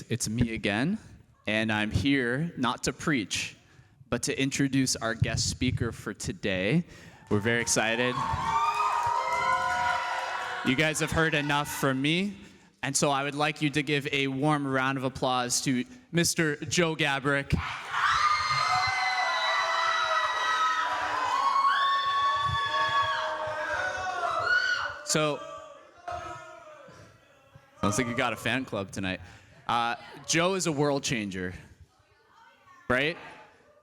it's me again, and I'm here not to preach, but to introduce our guest speaker for today. We're very excited. You guys have heard enough from me, and so I would like you to give a warm round of applause to Mr. Joe Gabrick. So, sounds like you got a fan club tonight. Joe is a world changer, right?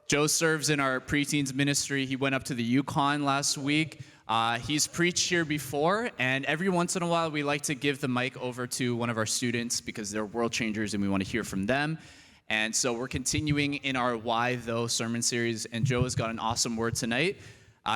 Joe serves in our preteens ministry. He went up to the Yukon last week. He's preached here before, and every once in a while we like to give the mic over to one of our students because they're world changers and we want to hear from them. And so we're continuing in our Why Though sermon series, and Joe has got an awesome word tonight.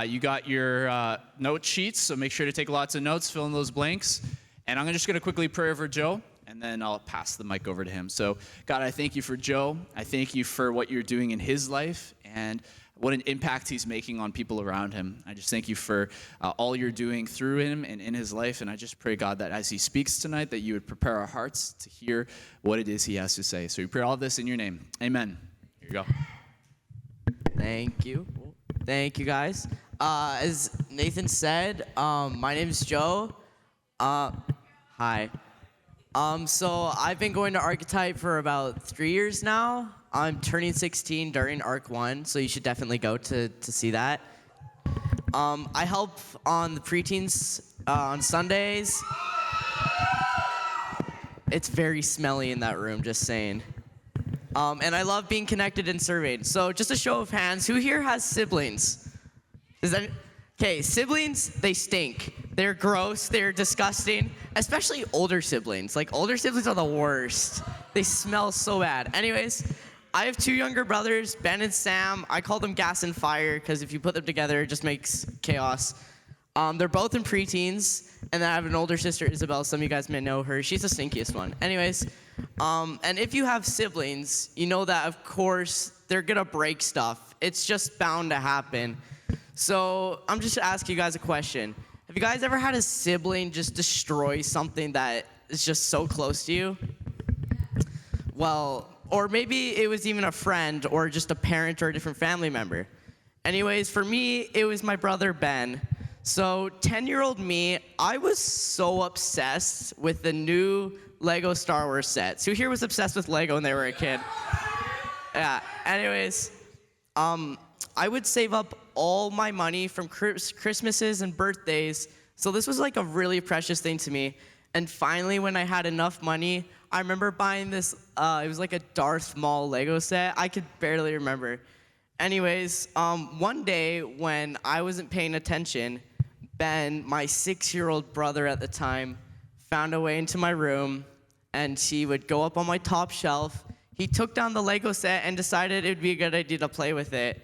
You got your note sheets, so make sure to take lots of notes, fill in those blanks. And I'm just going to quickly pray over Joe, and then I'll pass the mic over to him. So, God, I thank you for Joe. I thank you for what you're doing in his life and what an impact he's making on people around him. I just thank you for all you're doing through him and in his life. And I just pray, God, that as he speaks tonight, that you would prepare our hearts to hear what it is he has to say. So we pray all this in your name. Amen. Here you go. Thank you. Thank you, guys. As Nathan said, my name is Joe. Hi. So I've been going to Archetype for about 3 years now. I'm turning 16 during Arc 1, so you should definitely go to see that. I help on the preteens on Sundays. It's very smelly in that room, just saying. And I love being connected and surveyed. So just a show of hands, who here has siblings? Okay, siblings, they stink. They're gross, they're disgusting, especially older siblings. Like, older siblings are the worst. They smell so bad. Anyways, I have 2 younger brothers, Ben and Sam. I call them gas and fire because if you put them together, it just makes chaos. They're both in preteens, and then I have an older sister, Isabel. Some of you guys may know her. She's the stinkiest one. Anyways, and if you have siblings, you know that, of course, they're going to break stuff. It's just bound to happen. So I'm just asking you guys a question. Have you guys ever had a sibling just destroy something that is just so close to you? Well, or maybe it was even a friend or just a parent or a different family member. Anyways, for me, it was my brother Ben. So 10-year-old me, I was so obsessed with the new Lego Star Wars sets. Who here was obsessed with Lego when they were a kid? Yeah, anyways, I would save up all my money from Christmases and birthdays. So this was like a really precious thing to me. And finally, when I had enough money, I remember buying this, it was like a Darth Maul Lego set. I could barely remember. Anyways, one day when I wasn't paying attention, Ben, my 6-year-old brother at the time, found a way into my room, and he would go up on my top shelf. He took down the Lego set and decided it would be a good idea to play with it.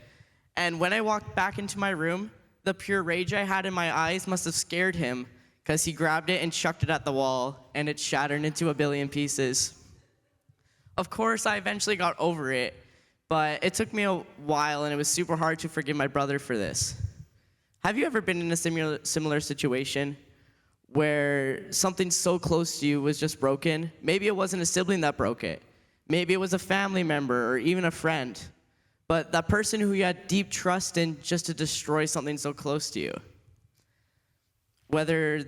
And when I walked back into my room, the pure rage I had in my eyes must have scared him because he grabbed it and chucked it at the wall, and it shattered into a billion pieces. Of course, I eventually got over it, but it took me a while, and it was super hard to forgive my brother for this. Have you ever been in a similar situation where something so close to you was just broken? Maybe it wasn't a sibling that broke it. Maybe it was a family member or even a friend. But that person who you had deep trust in just to destroy something so close to you. Whether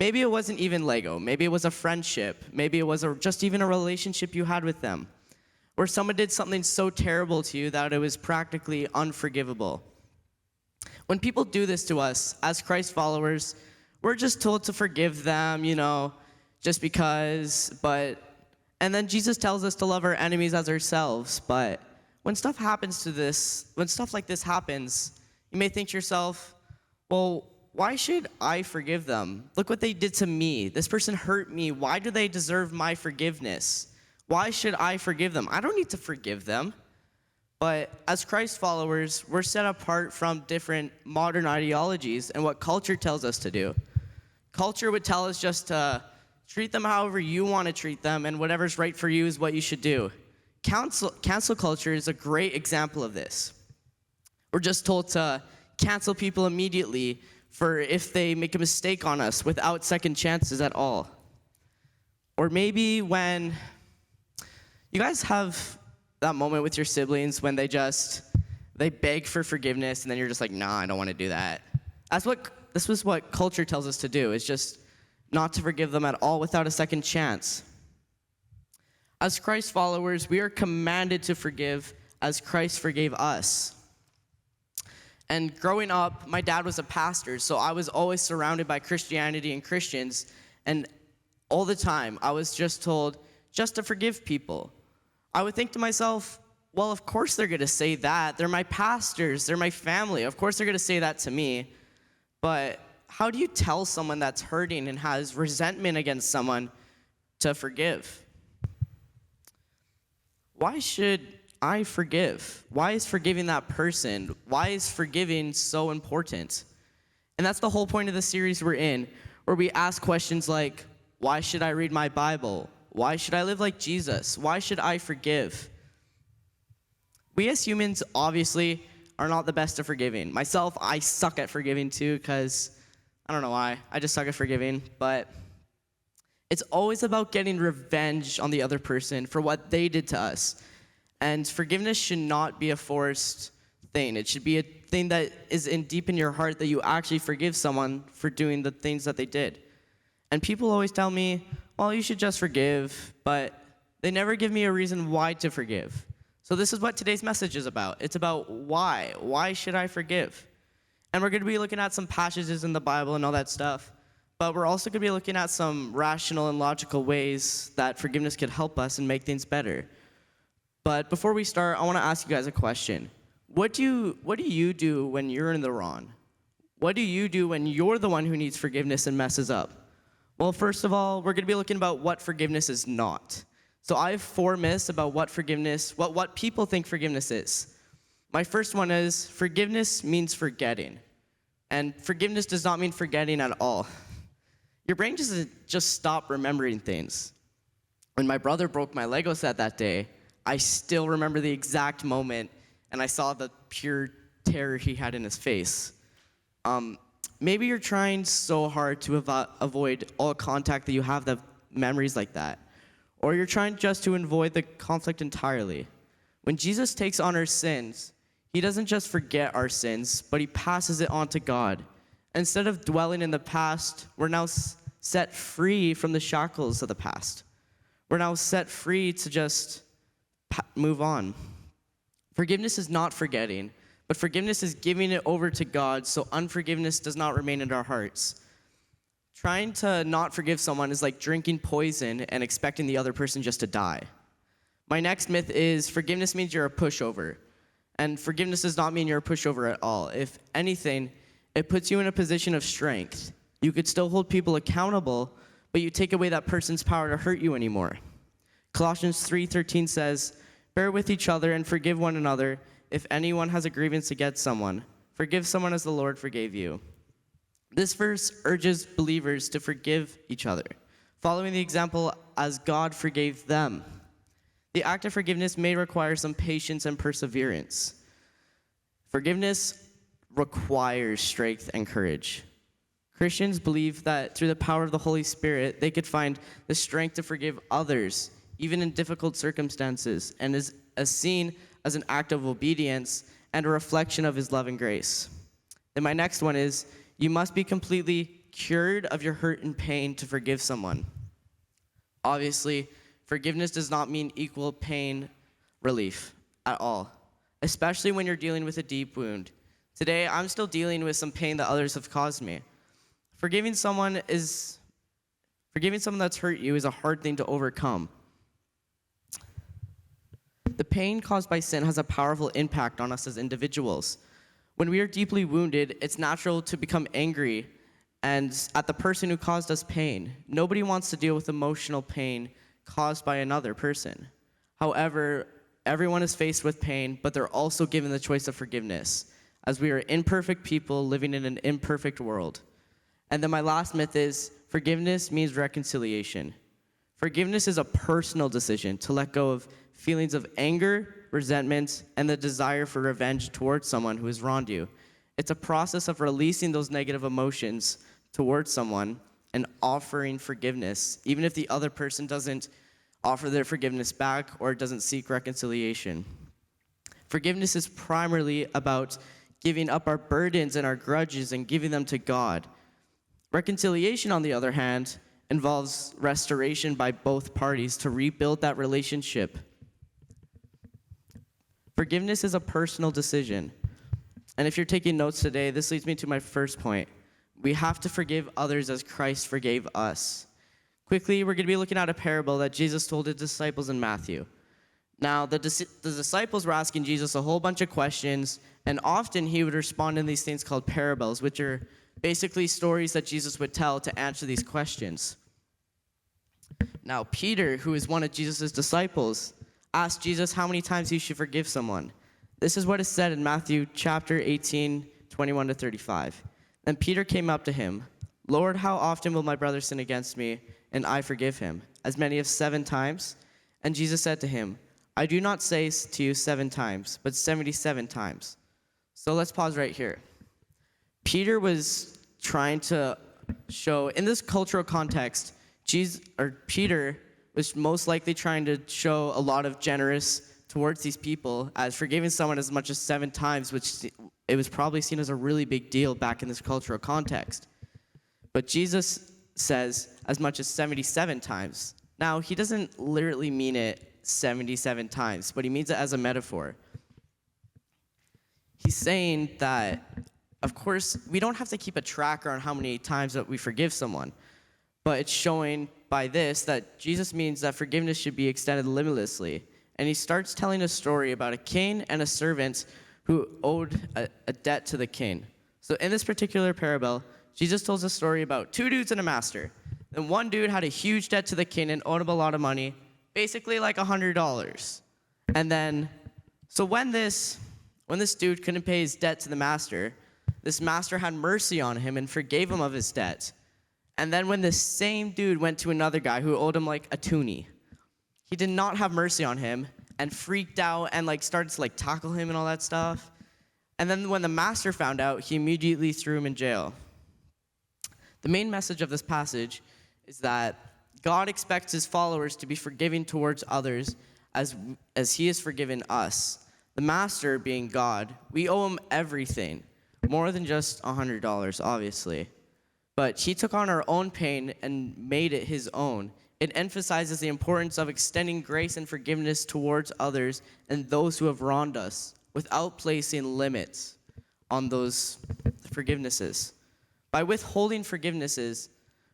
maybe it wasn't even Lego. Maybe it was a friendship. Maybe it was just even a relationship you had with them. Or someone did something so terrible to you that it was practically unforgivable. When people do this to us as Christ followers, we're just told to forgive them, just because, and then Jesus tells us to love our enemies as ourselves. But when stuff like this happens, you may think to yourself, well, why should I forgive them? Look what they did to me. This person hurt me. Why do they deserve my forgiveness? Why should I forgive them? I don't need to forgive them. But as Christ followers, we're set apart from different modern ideologies and what culture tells us to do. Culture would tell us just to treat them however you want to treat them, and whatever's right for you is what you should do. Cancel culture is a great example of this. We're just told to cancel people immediately for if they make a mistake on us without second chances at all. Or maybe when you guys have that moment with your siblings when they beg for forgiveness and then you're just like, nah, I don't want to do that. This was what culture tells us to do, is just not to forgive them at all without a second chance. As Christ followers, we are commanded to forgive as Christ forgave us. And growing up, my dad was a pastor, so I was always surrounded by Christianity and Christians, and all the time I was just told just to forgive people. I would think to myself, well, of course they're going to say that. They're my pastors, they're my family. Of course they're going to say that to me. But how do you tell someone that's hurting and has resentment against someone to forgive? Why should I forgive? Why is forgiving that person? Why is forgiving so important? And that's the whole point of the series we're in, where we ask questions like, why should I read my Bible? Why should I live like Jesus? Why should I forgive? We as humans obviously are not the best at forgiving. Myself, I suck at forgiving too, because I don't know why. I just suck at forgiving. But it's always about getting revenge on the other person for what they did to us. And forgiveness should not be a forced thing. It should be a thing that is deep in your heart, that you actually forgive someone for doing the things that they did. And people always tell me, well, you should just forgive, but they never give me a reason why to forgive. So this is what today's message is about. It's about why. Why should I forgive? And we're going to be looking at some passages in the Bible and all that stuff. But we're also going to be looking at some rational and logical ways that forgiveness could help us and make things better. But before we start, I want to ask you guys a question. What do you do when you're in the wrong? What do you do when you're the one who needs forgiveness and messes up? Well, first of all, we're going to be looking about what forgiveness is not. So I have 4 myths about what people think forgiveness is. My first one is forgiveness means forgetting. And forgiveness does not mean forgetting at all. Your brain doesn't just stop remembering things. When my brother broke my Lego set that day, I still remember the exact moment, and I saw the pure terror he had in his face. Maybe you're trying so hard to avoid all contact that you have the memories like that. Or you're trying just to avoid the conflict entirely. When Jesus takes on our sins, he doesn't just forget our sins, but he passes it on to God. Instead of dwelling in the past, we're now set free from the shackles of the past. We're now set free to just move on. Forgiveness is not forgetting, but forgiveness is giving it over to God so unforgiveness does not remain in our hearts. Trying to not forgive someone is like drinking poison and expecting the other person just to die. My next myth is forgiveness means you're a pushover. And forgiveness does not mean you're a pushover at all. If anything, it puts you in a position of strength. You could still hold people accountable, but you take away that person's power to hurt you anymore. Colossians 3:13 says, "Bear with each other and forgive one another. If anyone has a grievance against someone, forgive someone as the Lord forgave you." This verse urges believers to forgive each other, following the example as God forgave them. The act of forgiveness may require some patience and perseverance. Forgiveness requires strength and courage. Christians believe that through the power of the Holy Spirit, they could find the strength to forgive others, even in difficult circumstances, and is seen as an act of obedience and a reflection of his love and grace. Then my next one is, you must be completely cured of your hurt and pain to forgive someone. Obviously, forgiveness does not mean equal pain relief at all, especially when you're dealing with a deep wound. Today, I'm still dealing with some pain that others have caused me. Forgiving someone that's hurt you is a hard thing to overcome. The pain caused by sin has a powerful impact on us as individuals. When we are deeply wounded, it's natural to become angry and at the person who caused us pain. Nobody wants to deal with emotional pain caused by another person. However, everyone is faced with pain, but they're also given the choice of forgiveness, as we are imperfect people living in an imperfect world. And then my last myth is, forgiveness means reconciliation. Forgiveness is a personal decision to let go of feelings of anger, resentment, and the desire for revenge towards someone who has wronged you. It's a process of releasing those negative emotions towards someone and offering forgiveness, even if the other person doesn't offer their forgiveness back or doesn't seek reconciliation. Forgiveness is primarily about giving up our burdens and our grudges and giving them to God. Reconciliation, on the other hand, involves restoration by both parties to rebuild that relationship. Forgiveness is a personal decision. And if you're taking notes today, this leads me to my first point. We have to forgive others as Christ forgave us. Quickly, we're going to be looking at a parable that Jesus told his disciples in Matthew. Now, the disciples were asking Jesus a whole bunch of questions, and often he would respond in these things called parables, which are basically stories that Jesus would tell to answer these questions. Now, Peter, who is one of Jesus' disciples, asked Jesus how many times he should forgive someone. This is what is said in Matthew chapter 18, 21 to 35. Then Peter came up to him, "Lord, how often will my brother sin against me, and I forgive him? As many as 7 times?" And Jesus said to him, "I do not say to you 7 times, but 77 times." So let's pause right here. Peter was trying to show, in this cultural context, Peter was most likely trying to show a lot of generous towards these people, as forgiving someone as much as 7 times, which it was probably seen as a really big deal back in this cultural context. But Jesus says as much as 77 times. Now, he doesn't literally mean it 77 times, but he means it as a metaphor. He's saying that, of course, we don't have to keep a tracker on how many times that we forgive someone, but it's showing by this that Jesus means that forgiveness should be extended limitlessly. And he starts telling a story about a king and a servant who owed a debt to the king. So in this particular parable, Jesus tells a story about 2 dudes and a master. And one dude had a huge debt to the king and owed him a lot of money, basically like $100. And then, so when this dude couldn't pay his debt to the master, this master had mercy on him and forgave him of his debt. And then when this same dude went to another guy who owed him like a toonie, he did not have mercy on him and freaked out and started to tackle him and all that stuff. And then when the master found out, he immediately threw him in jail. The main message of this passage is that God expects his followers to be forgiving towards others as he has forgiven us. The master being God, we owe him everything, more than just $100, obviously. But he took on our own pain and made it his own. It emphasizes the importance of extending grace and forgiveness towards others and those who have wronged us without placing limits on those forgivenesses. By withholding forgivenesses,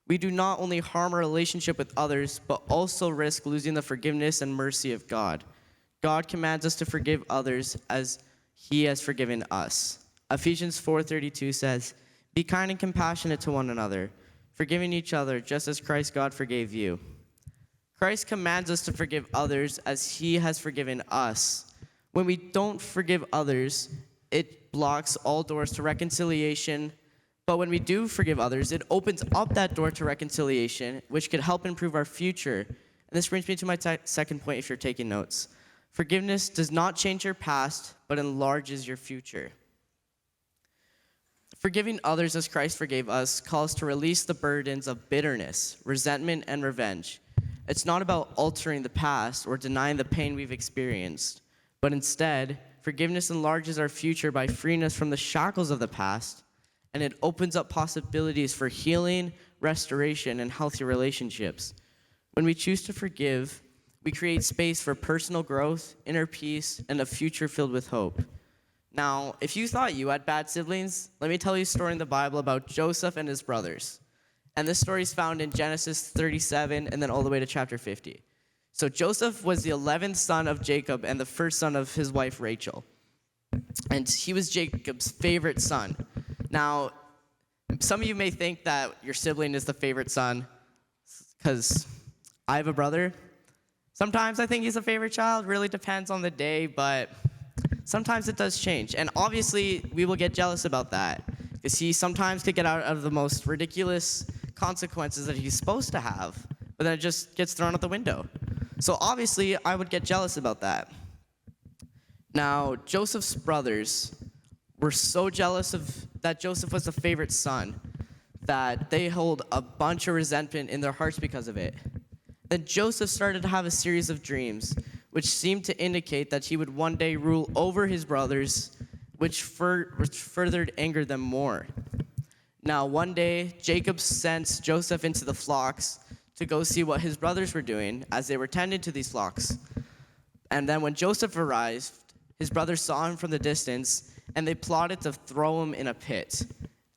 we do not only harm our relationship with others, but also risk losing the forgiveness and mercy of God. God commands us to forgive others as he has forgiven us. Ephesians 4:32 says, "Be kind and compassionate to one another, forgiving each other just as Christ God forgave you." Christ commands us to forgive others as he has forgiven us. When we don't forgive others, it blocks all doors to reconciliation. But when we do forgive others, it opens up that door to reconciliation, which could help improve our future. And this brings me to my second point if you're taking notes. Forgiveness does not change your past, but enlarges your future. Forgiving others as Christ forgave us calls to release the burdens of bitterness, resentment, and revenge. It's not about altering the past or denying the pain we've experienced, but instead, forgiveness enlarges our future by freeing us from the shackles of the past, and it opens up possibilities for healing, restoration, and healthy relationships. When we choose to forgive, we create space for personal growth, inner peace, and a future filled with hope. Now, if you thought you had bad siblings, let me tell you a story in the Bible about Joseph and his brothers. And this story is found in Genesis 37 and then all the way to chapter 50. So Joseph was the 11th son of Jacob and the first son of his wife Rachel. And he was Jacob's favorite son. Now, some of you may think that your sibling is the favorite son because I have a brother. Sometimes I think he's a favorite child. Really depends on the day, but sometimes it does change. And obviously, we will get jealous about that because he sometimes could get out of the most ridiculous consequences that he's supposed to have, but then it just gets thrown out the window. So obviously, I would get jealous about that. Now, Joseph's brothers were so jealous of that Joseph was the favorite son that they hold a bunch of resentment in their hearts because of it. Then Joseph started to have a series of dreams, which seemed to indicate that he would one day rule over his brothers, which further angered them more. Now, one day, Jacob sent Joseph into the flocks to go see what his brothers were doing as they were tending to these flocks. And then when Joseph arrived, his brothers saw him from the distance, and they plotted to throw him in a pit.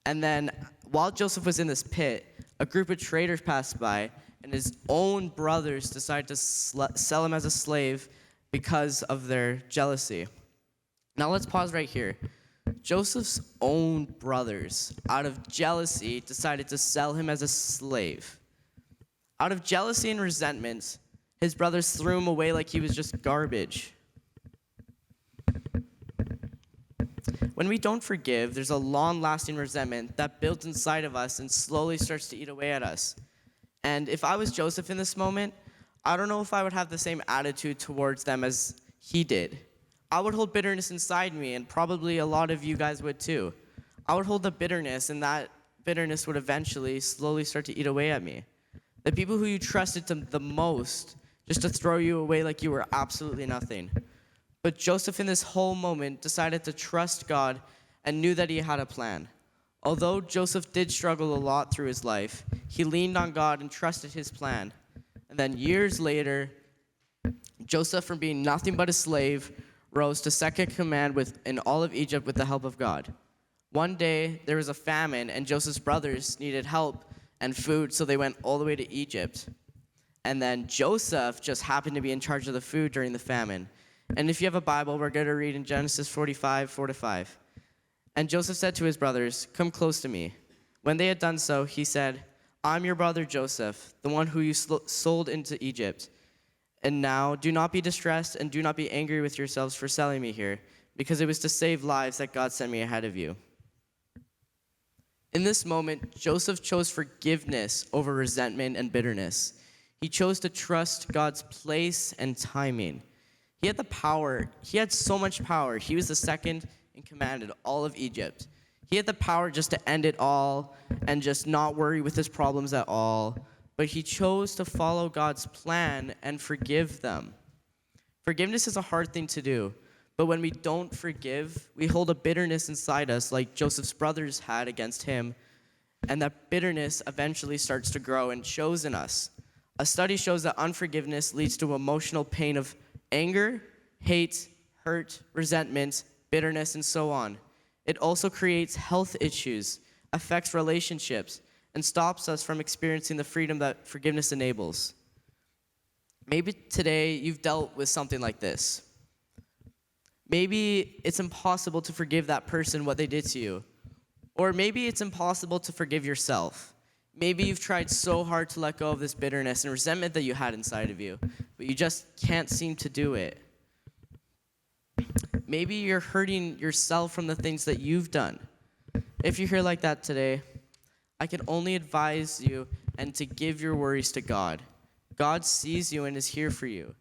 And then, while Joseph was in this pit, a group of traders passed by, and his own brothers decided to sell him as a slave because of their jealousy. Now let's pause right here. Joseph's own brothers, out of jealousy, decided to sell him as a slave. Out of jealousy and resentment, his brothers threw him away like he was just garbage. When we don't forgive, there's a long-lasting resentment that builds inside of us and slowly starts to eat away at us. And if I was Joseph in this moment, I don't know if I would have the same attitude towards them as he did. I would hold bitterness inside me, and probably a lot of you guys would too. I would hold the bitterness, and that bitterness would eventually slowly start to eat away at me. The people who you trusted the most just to throw you away like you were absolutely nothing. But Joseph in this whole moment decided to trust God and knew that he had a plan. Although Joseph did struggle a lot through his life, he leaned on God and trusted his plan. And then years later, Joseph, from being nothing but a slave, rose to second command in all of Egypt with the help of God. One day, there was a famine, and Joseph's brothers needed help and food, so they went all the way to Egypt. And then Joseph just happened to be in charge of the food during the famine. And if you have a Bible, we're going to read in Genesis 45, 4-5. And Joseph said to his brothers, "Come close to me." When they had done so, he said, "I'm your brother Joseph, the one who you sold into Egypt. And now do not be distressed and do not be angry with yourselves for selling me here, because it was to save lives that God sent me ahead of you." In this moment, Joseph chose forgiveness over resentment and bitterness. He chose to trust God's place and timing. He had the power. He had so much power. He was the second in command in all of Egypt. He had the power just to end it all and just not worry with his problems at all. But he chose to follow God's plan and forgive them. Forgiveness is a hard thing to do. But when we don't forgive, we hold a bitterness inside us like Joseph's brothers had against him. And that bitterness eventually starts to grow and shows in us. A study shows that unforgiveness leads to emotional pain of anger, hate, hurt, resentment, bitterness, and so on. It also creates health issues, affects relationships, and stops us from experiencing the freedom that forgiveness enables. Maybe today you've dealt with something like this. Maybe it's impossible to forgive that person what they did to you. Or maybe it's impossible to forgive yourself. Maybe you've tried so hard to let go of this bitterness and resentment that you had inside of you, but you just can't seem to do it. Maybe you're hurting yourself from the things that you've done. If you're here like that today, I can only advise you and to give your worries to God. God sees you and is here for you.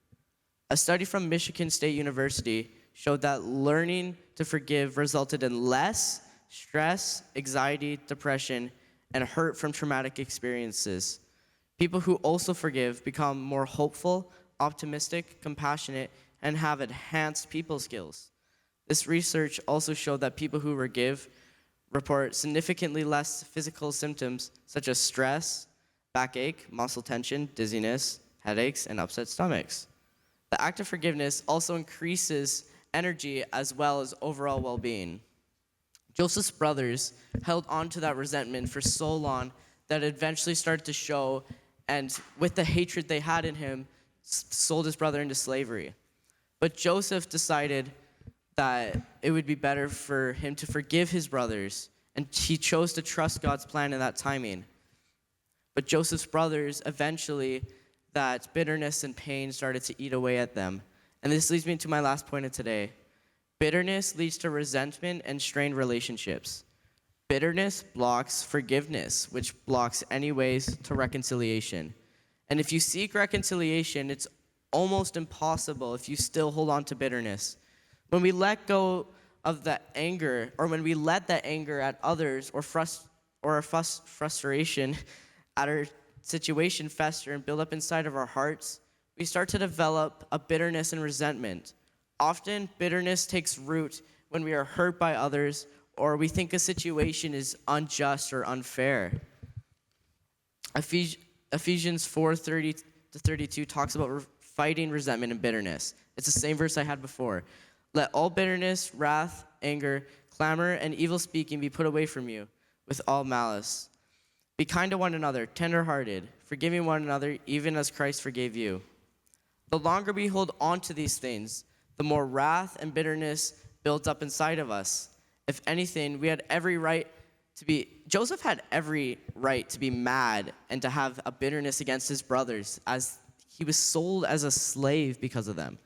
A study from Michigan State University showed that learning to forgive resulted in less stress, anxiety, depression, and hurt from traumatic experiences. People who also forgive become more hopeful, optimistic, compassionate, and have enhanced people skills. This research also showed that people who forgive report significantly less physical symptoms such as stress, backache, muscle tension, dizziness, headaches, and upset stomachs. The act of forgiveness also increases energy as well as overall well-being. Joseph's brothers held on to that resentment for so long that it eventually started to show, and with the hatred they had in him, sold his brother into slavery. But Joseph decided that it would be better for him to forgive his brothers, and he chose to trust God's plan in that timing. But Joseph's brothers, eventually, that bitterness and pain started to eat away at them. And this leads me to my last point of today. Bitterness leads to resentment and strained relationships. Bitterness blocks forgiveness, which blocks any ways to reconciliation. And if you seek reconciliation, it's almost impossible if you still hold on to bitterness. When we let go of that anger, or when we let that anger at others or or our frustration at our situation fester and build up inside of our hearts, we start to develop a bitterness and resentment. Often, bitterness takes root when we are hurt by others or we think a situation is unjust or unfair. Ephesians 4:30-32 talks about fighting resentment and bitterness. It's the same verse I had before. Let all bitterness, wrath, anger, clamor, and evil speaking be put away from you with all malice. Be kind to one another, tenderhearted, forgiving one another, even as Christ forgave you. The longer we hold on to these things, the more wrath and bitterness builds up inside of us. If anything, Joseph had every right to be mad and to have a bitterness against his brothers, as he was sold as a slave because of them.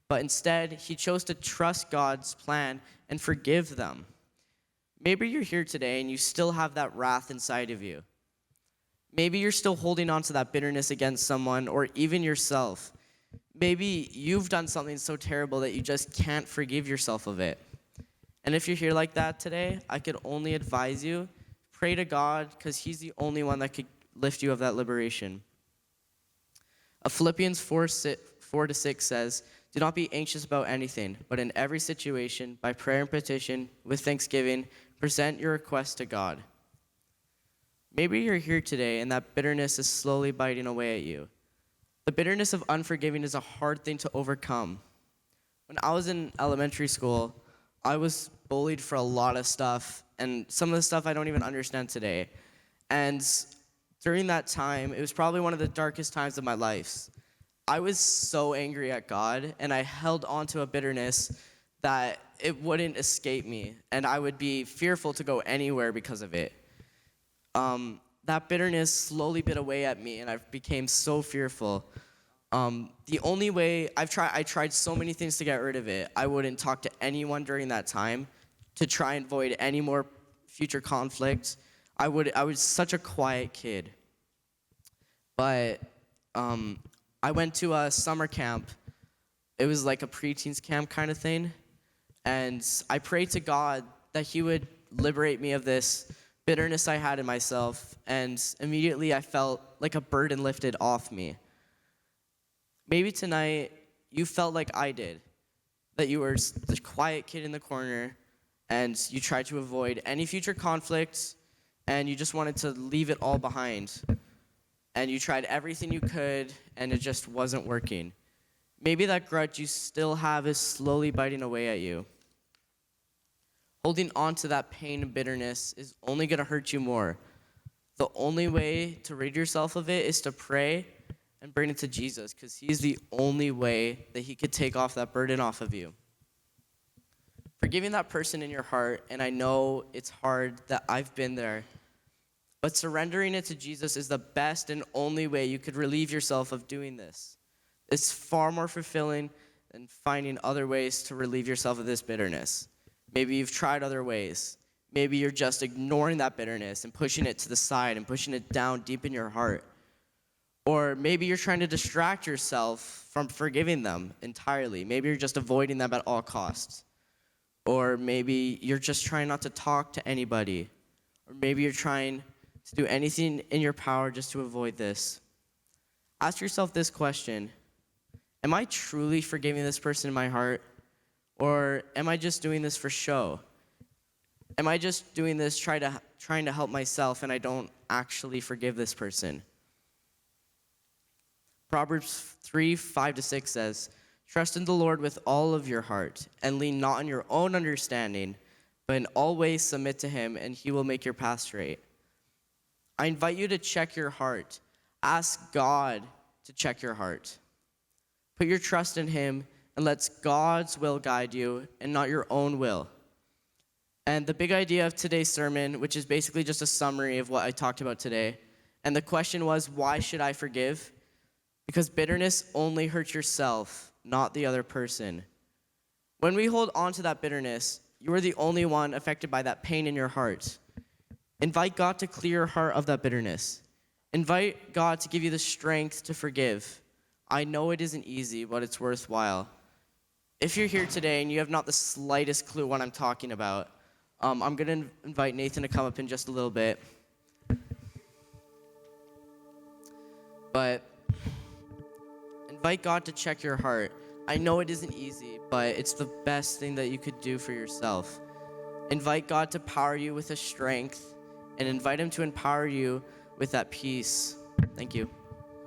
But instead, he chose to trust God's plan and forgive them. Maybe you're here today and you still have that wrath inside of you. Maybe you're still holding on to that bitterness against someone or even yourself. Maybe you've done something so terrible that you just can't forgive yourself of it. And if you're here like that today, I could only advise you, pray to God, because he's the only one that could lift you of that liberation. Philippians 4:6 says, do not be anxious about anything, but in every situation, by prayer and petition, with thanksgiving, present your requests to God. Maybe you're here today and that bitterness is slowly biting away at you. The bitterness of unforgiving is a hard thing to overcome. When I was in elementary school, I was bullied for a lot of stuff, and some of the stuff I don't even understand today. And during that time, it was probably one of the darkest times of my life. I was so angry at God, and I held on to a bitterness that it wouldn't escape me, and I would be fearful to go anywhere because of it. That bitterness slowly bit away at me, and I became so fearful. The only way I tried so many things to get rid of it. I wouldn't talk to anyone during that time to try and avoid any more future conflict. I was such a quiet kid. But I went to a summer camp. It was like a preteens camp kind of thing. And I prayed to God that he would liberate me of this bitterness I had in myself. And immediately I felt like a burden lifted off me. Maybe tonight you felt like I did, that you were the quiet kid in the corner and you tried to avoid any future conflicts and you just wanted to leave it all behind. And you tried everything you could and it just wasn't working. Maybe that grudge you still have is slowly biting away at you. Holding on to that pain and bitterness is only going to hurt you more. The only way to rid yourself of it is to pray and bring it to Jesus, because he's the only way that he could take off that burden off of you. Forgiving that person in your heart, and I know it's hard, that I've been there, but surrendering it to Jesus is the best and only way you could relieve yourself of doing this. It's far more fulfilling than finding other ways to relieve yourself of this bitterness. Maybe you've tried other ways. Maybe you're just ignoring that bitterness and pushing it to the side and pushing it down deep in your heart. Or maybe you're trying to distract yourself from forgiving them entirely. Maybe you're just avoiding them at all costs. Or maybe you're just trying not to talk to anybody. Or maybe you're trying to do anything in your power just to avoid this. Ask yourself this question: am I truly forgiving this person in my heart? Or am I just doing this for show? Am I just doing this trying to help myself and I don't actually forgive this person? Proverbs 3:5-6 says, trust in the Lord with all of your heart and lean not on your own understanding, but in all ways submit to him and he will make your path straight. I invite you to check your heart. Ask God to check your heart. Put your trust in him and let God's will guide you and not your own will. And the big idea of today's sermon, which is basically just a summary of what I talked about today, and the question was, why should I forgive? Because bitterness only hurts yourself, not the other person. When we hold on to that bitterness, you are the only one affected by that pain in your heart. Invite God to clear your heart of that bitterness. Invite God to give you the strength to forgive. I know it isn't easy, but it's worthwhile. If you're here today and you have not the slightest clue what I'm talking about, I'm going to invite Nathan to come up in just a little bit. but invite God to check your heart. I know it isn't easy, but it's the best thing that you could do for yourself. Invite God to power you with His strength, and invite Him to empower you with that peace. Thank you.